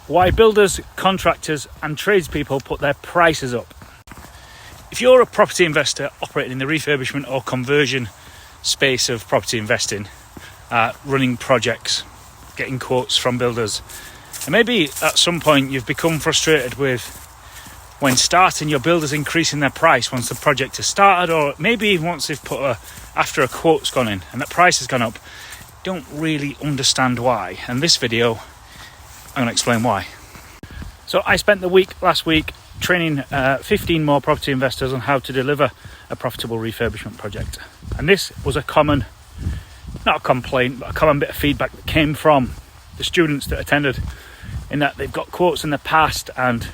Why builders, contractors and tradespeople put their prices up. If you're a property investor operating in the refurbishment or conversion space of property investing, running projects, getting quotes from builders, and maybe at some point you've become frustrated with when starting your builders increasing their price once the project has started, or maybe even once they've after a quote's gone in and the price has gone up, don't really understand why. And this video, I'm going to explain why. So I spent the week last week training 15 more property investors on how to deliver a profitable refurbishment project. And this was a common, not a complaint, but a common bit of feedback that came from the students that attended, in that they've got quotes in the past, and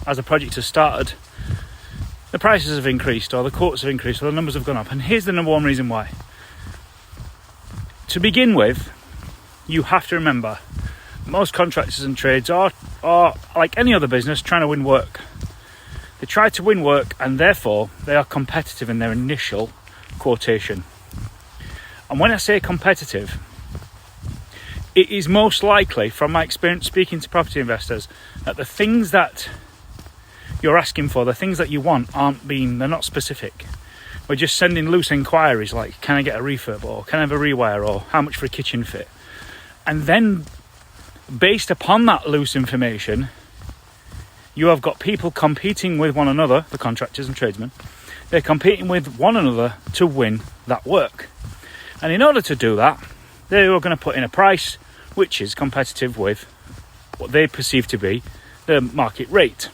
as the project has started, the prices have increased, or the quotes have increased, or the numbers have gone up. And here's the number one reason why. To begin with, you have to remember most contractors and trades are like any other business, trying to win work. They try to win work, and therefore they are competitive in their initial quotation. And when I say competitive, it is most likely, from my experience speaking to property investors, that the things that you're asking for, the things that you want, they're not specific. We're just sending loose inquiries like, can I get a refurb, or can I have a rewire, or how much for a kitchen fit? And then based upon that loose information, you have got people competing with one another, the contractors and tradesmen. They're competing with one another to win that work. And in order to do that, they are going to put in a price which is competitive with what they perceive to be the market rate.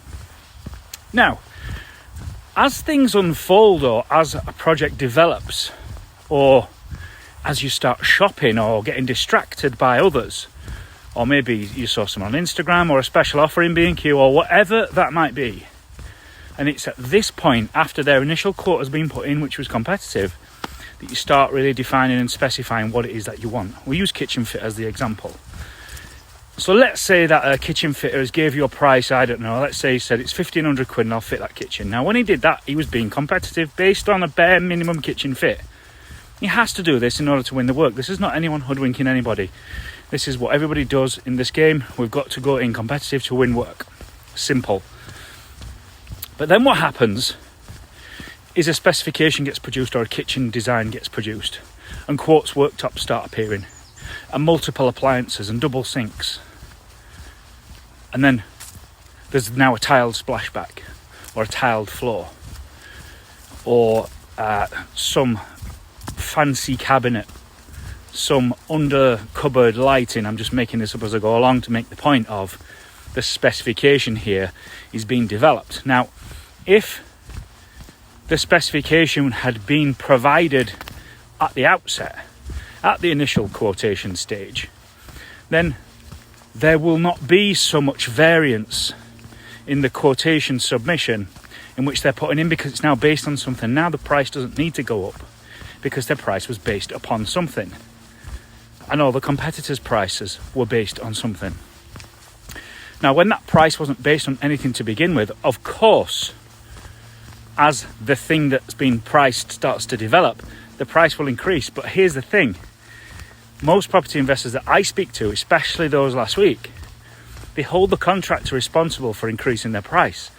Now, as things unfold, or as a project develops, or as you start shopping or getting distracted by others, or maybe you saw someone on Instagram or a special offer in B&Q or whatever that might be, and it's at this point, after their initial quote has been put in, which was competitive, that you start really defining and specifying what it is that you want. We use kitchen fit as the example. So let's say that a kitchen fitter has gave you a price, I don't know, let's say he said it's 1,500 quid and I'll fit that kitchen. Now, when he did that, he was being competitive based on a bare minimum kitchen fit. He has to do this in order to win the work. This is not anyone hoodwinking anybody. This is what everybody does in this game. We've got to go in competitive to win work. Simple. But then what happens is a specification gets produced, or a kitchen design gets produced, and quartz worktops start appearing, and multiple appliances and double sinks. And then there's now a tiled splashback, or a tiled floor, or some fancy cabinet, some under cupboard lighting. I'm just making this up as I go along to make the point of the specification here is being developed. Now, if the specification had been provided at the outset, at the initial quotation stage, then there will not be so much variance in the quotation submission in which they're putting in, because it's now based on something. Now the price doesn't need to go up because their price was based upon something. And all the competitors' prices were based on something. Now, when that price wasn't based on anything to begin with, of course, as the thing that's been priced starts to develop, the price will increase. But here's the thing. Most property investors that I speak to, especially those last week, they hold the contractor responsible for increasing their price.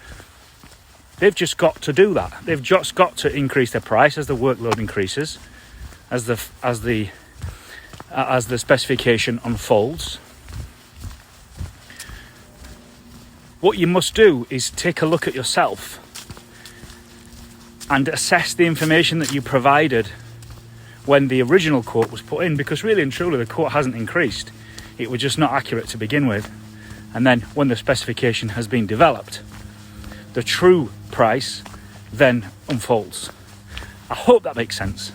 They've just got to do that. They've just got to increase their price as the workload increases, as the specification unfolds. What you must do is take a look at yourself and assess the information that you provided when the original quote was put in, because really and truly the quote hasn't increased. It was just not accurate to begin with. And then when the specification has been developed, the true price then unfolds. I hope that makes sense.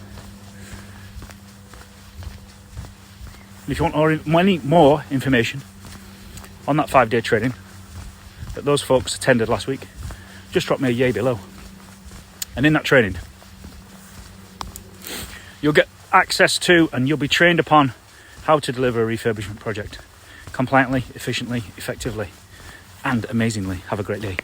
If you want any more information on that 5-day training that those folks attended last week, just drop me a yay below. And in that training, you'll get access to, and you'll be trained upon, how to deliver a refurbishment project compliantly, efficiently, effectively, and amazingly. Have a great day.